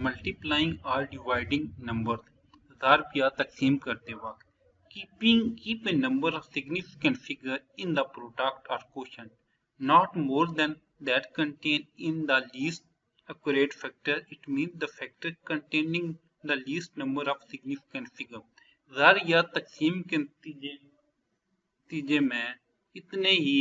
Multiplying और dividing number ज़ार या तकसीम करते वक्त keep a number of significant figure in the product or quotient not more than that contained in the least accurate factor. It means the factor containing the least number of significant figure. ज़ार या तकसीम के नतीजे में इतने ही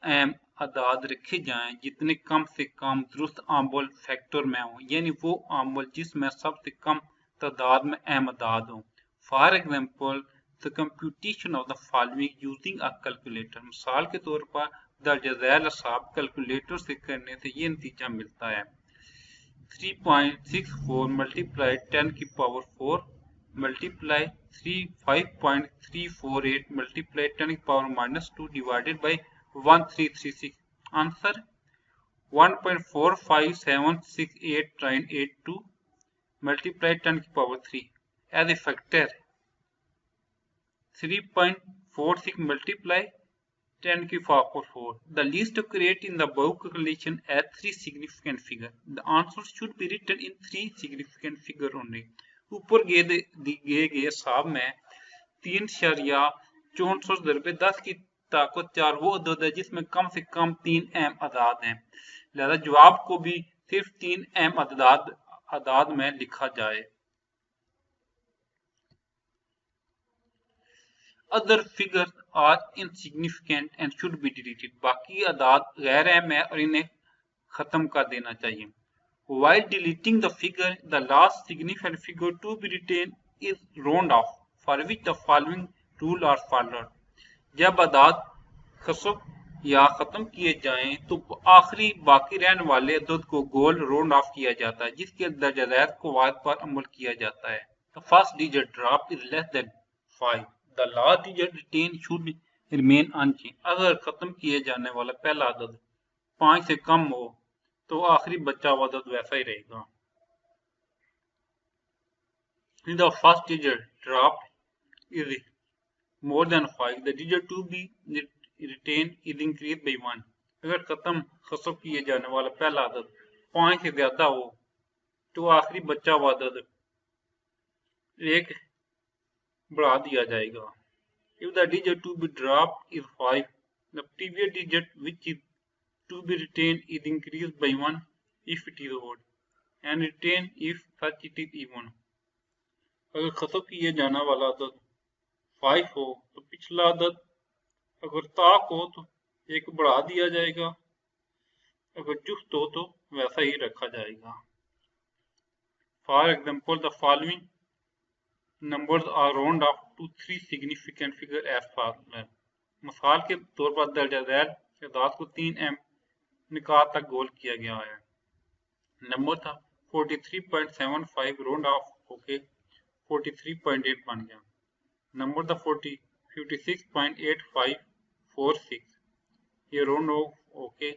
अहम अदाद रखे जाएं जितने कम से कम दुरुस्त आमल फैक्टर में हों, यानी वो आमल जिसमें सबसे कम तादाद में अहम अदाद हों. For example the computation of the following using a calculator. मिसाल के तौर पर दर्ज झैल हिसाब कैलकुलेटर से करने से ये नतीजा मिलता है 3.64 मल्टीप्लाई 10 की पावर 4 मल्टीप्लाई 5.348 मल्टीप्लाई 10 की power -2 divided by 1336. Answer 1.45768 multiply 10 की power 3 as a factor 3.46 multiply 10 की power 4. The least accurate in the above calculation as 3 significant figure. The answer should be written in 3 significant figure only. ऊपर दिए गए हिसाब में 3.64 ज़रबे 10 की ताकत 4 वो अदद है जिसमें कम से कम 3 अहम अदाद हैं. लिहाजा जवाब को भी सिर्फ 3 अहम अदाद में लिखा जाए. Other figures are insignificant and should be deleted. बाकी अदाद गैर अहम है और इन्हें खत्म कर देना चाहिए. While deleting the figure, the last significant figure to be retained is round off, for which the following rule are followed. जब अदाद खसब या खत्म किए जाएं तो आखिरी बाकी रहने वाले अदद को गोल राउंड ऑफ किया जाता है जिसके दर्जा ज़ैद कवायद पर अमल किया जाता है. The first digit drop is less than 5. The last digit retained should remain unchanged. अगर खत्म किए जाने वाला पहला अदद 5 से कम हो तो आखिरी बचा हुआ अदद वैसा ही रहेगा. The first digit drop is more than 5. The digit to be retained is increased by 1. अगर खत्म खसब किए जाने वाला पहला अदद 5 से ज्यादा हो तो आखिरी बचा हुआ अदद 1 बढ़ा दिया जाएगा. If the digit to be dropped is 5, the previous digit which is to be retained is increased by 1 if it is odd and retained if such it is even. अगर खसब किए जाने वाला अदद 5 हो तो पिछला अदद अगर ताक हो तो 1 बढ़ा दिया जाएगा, अगर जुफ्त हो तो वैसा ही रखा जाएगा. For example the following numbers are round off to 3 significant figure as following. मिसाल के तौर पर दर्जा झैल अदाद को 3 अहम निकात तक गोल किया गया है. नंबर था 43.75 राउंड ऑफ होके 43.8 बन गया. नंबर था 56.8546 ये राउंड ऑफ होके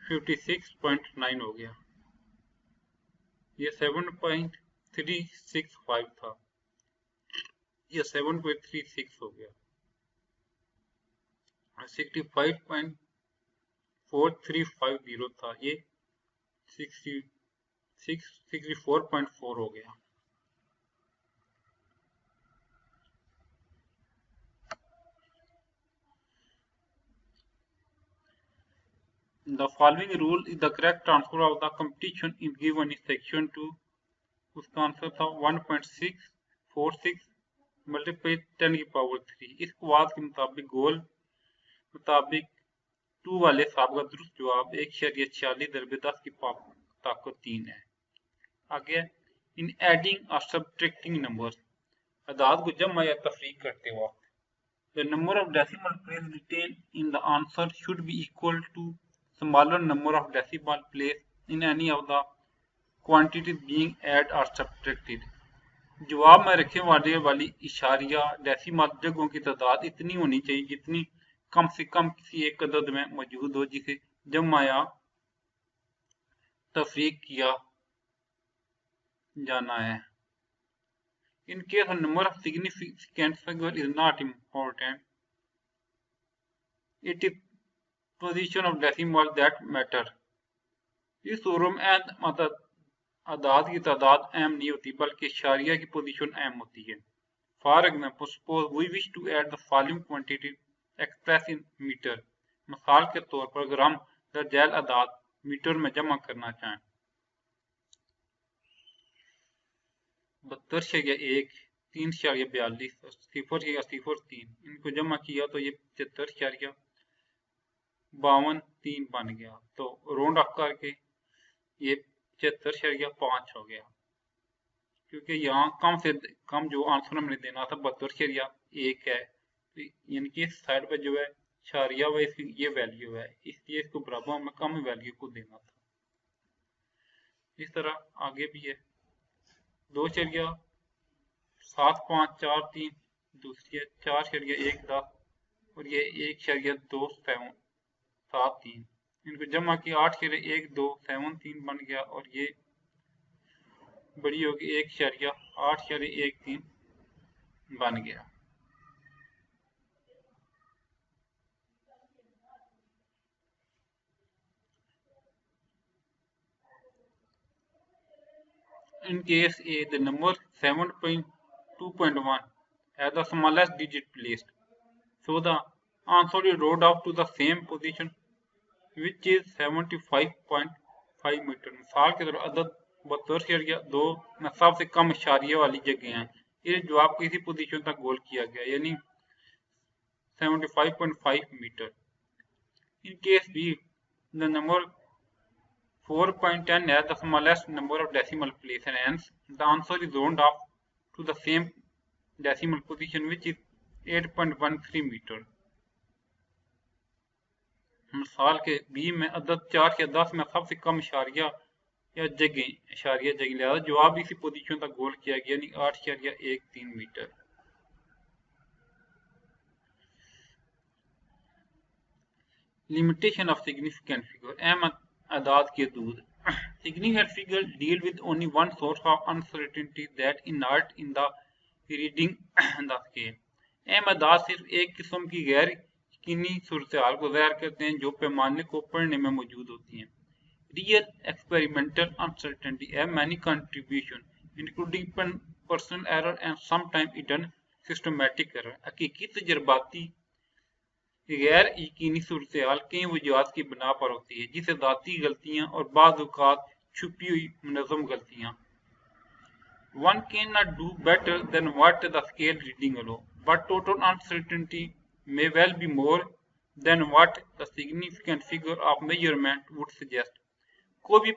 56.9 हो गया. ये 7.365 था, ये 7.36 हो गया. 65.4350 था, ये 64.4 हो गया. The following rule is the correct transfer of the competition is given in section 2. उसका आंसर था 1.646 मल्टीप्लाई 10 की पावर 3. इस कवायद के मुताबिक गोल मुताबिक 2 वाले हिसाब का दुरुस्त जवाब 1.46 ज़रबे 10 की ताकत 3 है. आगे इन एडिंग और सब्ट्रैक्टिंग नंबर्स अदाद को जमा या तफरीक करते वक्त the number of decimal place retained in the answer should be equal to smaller number of decimal place in any of the quantities being added or subtracted. जवाब में रखे वाली इशारिया डेसिमल जगहों की तादाद इतनी होनी चाहिए जितनी कम से कम किसी एक अदद में मौजूद हो जिसे जमा या तफरीक किया जाना है. In case a number of significant figure is not important, it is position of decimal that matter. इस सूरत में अदाद की तादाद अहम नहीं होती बल्कि इशारिया की पोजीशन अहम होती है। For example suppose we wish to add the following quantity express in metre. मिसाल के तौर पर अगर हम दर्जैल अदाद मीटर में जमा करना चाहें 72.1 3.42 0.03 इनको जमा किया तो ये 75.52 बन गया। तो राउंड ऑफ करके ये 75.5 हो गया क्योंकि यहाँ कम से कम जो आंसर हमने देना था 72.1 है, तो यानी कि इस साइड पर जो है इशारिया व इसकी ये वैल्यू है, इसलिए इसको बराबर हमें कम वैल्यू को देना था। इस तरह आगे भी है 2.7543 दूसरी है 4.10 और ये 1.2773 इनको जमा किया 8.1273 बन गया और ये बड़ी होगी 1.813 बन गया। In case A, the number 7.2.1 has the smallest digit placed. So the answer is rolled off to the same position, which is 75.5 metre. मिसाल के तौर अदद 72.2 में सबसे कम इशारिया वाली जगह हैं, ये जवाब को इसी पोजीशन तक गोल किया गया यानी 75.5 metre. In case B, the number 4.10 has the smallest number of decimal places and hence the answer is rounded off to the same decimal position which is 8.13 metre. मिसाल के बी में अदद 4 या 10 में सबसे कम इशारिया जगह लिहाजा जवाब इसी पोजीशन तक गोल किया गया यानी 8.13 metre. Limitation of significant figure अहम अदाद की हदूद। Significant figure deal with only one source of uncertainty that inert in the reading the scale. अहम अदाद सिर्फ एक किस्म की गैर यकीनी सूरत-ए-हाल को ज़ाहिर करते हैं जो पैमाने को पढ़ने में मौजूद होती हैं। Real experimental uncertainty have many contributions, including personal error and sometimes hidden systematic error. हकीकी तजर्बाती गैर यकीनी सूरत-ए-हाल कई वजूहात की बिना पर होती है जिसे ज़ाती गलतियां और बाज़ औक़ात छुपी हुई मुनज़्ज़म गलतियां। One cannot do better than what the scale reading allow, but total uncertainty may well be more than what the significant figure of measurement would suggest. कोई भी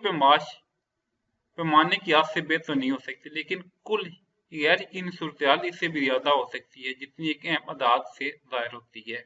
पैमाने की हद से बेहतर नहीं हो सकती, लेकिन कुल गैर यकीनी सूरत-ए-हाल इससे भी ज़्यादा हो सकती है जितनी एक अहम अदाद से ज़ाहिर होती है।